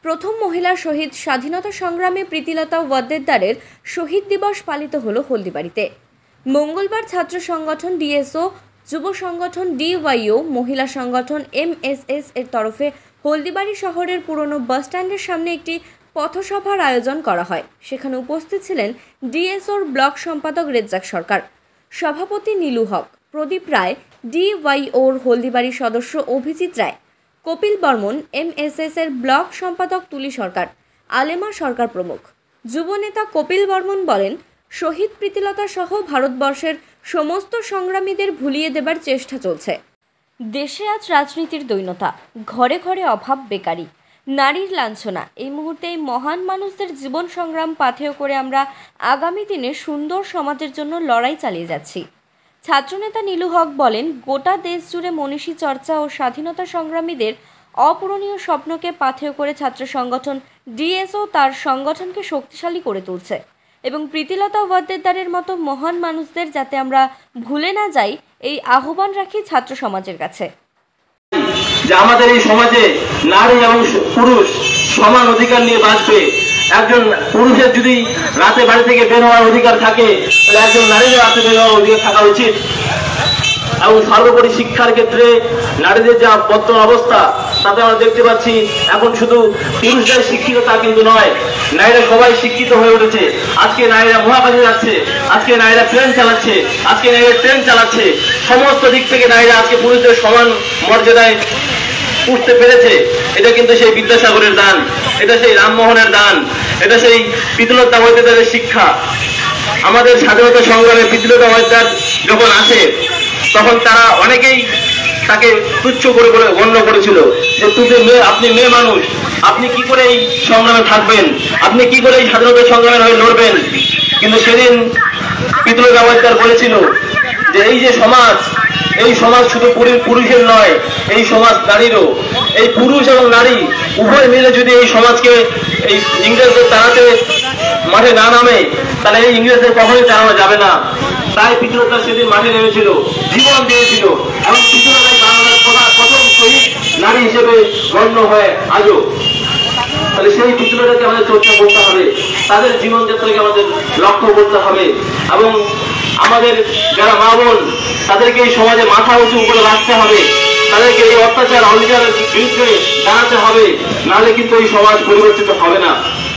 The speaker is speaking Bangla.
প্রথম মহিলা শহীদ স্বাধীনতা সংগ্রামী প্রীতিলতা ওয়াদ্দেদারের শহীদ দিবস পালিত হলো হলদিবাড়িতে। মঙ্গলবার ছাত্র সংগঠন ডিএসও, যুব সংগঠন ডিওয়াইও, মহিলা সংগঠন এমএসএস এর তরফে হলদিবাড়ি শহরের পুরনো বাসস্ট্যান্ডের সামনে একটি পথসভার আয়োজন করা হয়। সেখানে উপস্থিত ছিলেন ডিএসওর ব্লক সম্পাদক রেজ্জাক সরকার, সভাপতি নীলু হক, প্রদীপ রায়, ডিওয়াইওর হলদিবাড়ি সদস্য অভিজিৎ রায়, কপিল বর্মন, এমএসএস এর ব্লক সম্পাদক তুলি সরকার, আলেমা সরকার প্রমুখ। যুব নেতা কপিল বর্মন বলেন, শহীদ প্রীতিলতা সহ ভারতবর্ষের সমস্ত সংগ্রামীদের ভুলিয়ে দেবার চেষ্টা চলছে। দেশে আজ রাজনীতির দৈন্যতা, ঘরে ঘরে অভাব, বেকারি, নারীর লাঞ্ছনা। এই মুহূর্তে এই মহান মানুষদের জীবন সংগ্রাম পাথেয় করে আমরা আগামী দিনে সুন্দর সমাজের জন্য লড়াই চালিয়ে যাচ্ছি। ছাত্রনেতা নীলু হক বলেন, গোটা দেশ জুড়ে মনীষী চর্চা ও স্বাধীনতা সংগ্রামীদের অপূরণীয় স্বপ্নকে পাথেয় করে ছাত্র সংগঠন ডিএসও তার সংগঠনকে শক্তিশালী করে তুলছে এবং প্রীতিলতা ওয়াদ্দেদারের মতো মহান মানুষদের যাতে আমরা ভুলে না যাই, এই আহ্বান রাখি ছাত্র সমাজের কাছে। যে আমাদের এই সমাজে নারী এবং পুরুষ সমান অধিকার নিয়ে বাঁচবে। একজন পুরুষের যদি রাতে বাড়ি থেকে বের হওয়ার অধিকার থাকে, তাহলে একজন নারীরও রাতে বের হওয়ার অধিকার থাকা উচিত। এবং সর্বোপরি শিক্ষার ক্ষেত্রে নারীদের যা বর্তমান অবস্থা, তাতে আমরা দেখতে পাচ্ছি এখন শুধু পুরুষদের শিক্ষিত তা কিন্তু নয়, নারীরা সবাই শিক্ষিত হয়ে উঠেছে। আজকে নারীরা মহাকাশে যাচ্ছে, আজকে নারীরা প্লেন চালাচ্ছে, আজকে নারীরা ট্রেন চালাচ্ছে। সমস্ত দিক থেকে নারীরা আজকে পুরুষদের সমান মর্যাদায় উঠতে পেরেছে। এটা কিন্তু সেই বিদ্যাসাগরের দান, এটা সেই রামমোহনের দান, এটা সেই প্রীতিলতা ওয়াদ্দেদারের শিক্ষা। আমাদের স্বাধীনতা সংগ্রামে প্রীতিলতা ওয়াদ্দেদার যখন আসে, তখন তারা অনেকেই তাকে তুচ্ছ করে গণ্য করেছিল যে আপনি মেয়ে মানুষ, আপনি কি করে এই সংগ্রামে থাকবেন, আপনি কি করে এই স্বাধীনতা সংগ্রামের হয়ে লড়বেন। কিন্তু সেদিন প্রীতিলতা ওয়াদ্দেদার বলেছিল যে এই যে সমাজ, এই সমাজ শুধু পুরুষের নয়, এই সমাজ নারীরও। এই পুরুষ এবং নারী উভয় মিলে যদি এই সমাজকে এই ইংরেজদের তাড়াতে মাঠে না নামে, তাহলে এই ইংরেজদের কখনোই তাড়ানো যাবে না। তাই প্রীতিলতা সেদিন মাঠে নেমেছিল, জীবন দিয়েছিল এবং প্রীতিলতাই বাংলার প্রথম শহীদ নারী হিসেবে গণ্য হয় আজও। তাহলে সেই প্রীতিলতাকে আমাদের চর্চা করতে হবে, তাদের জীবনযাত্রাকে আমাদের লক্ষ্য করতে হবে এবং আমাদের যারা মা বোন, তাদেরকে এই সমাজে মাথা উঁচু করে রাখতে হবে, তাদেরকে এই অত্যাচার অবিচারের বিরুদ্ধে দাঁড়াতে হবে, নাহলে কিন্তু এই সমাজ পরিবর্তিত হবে না।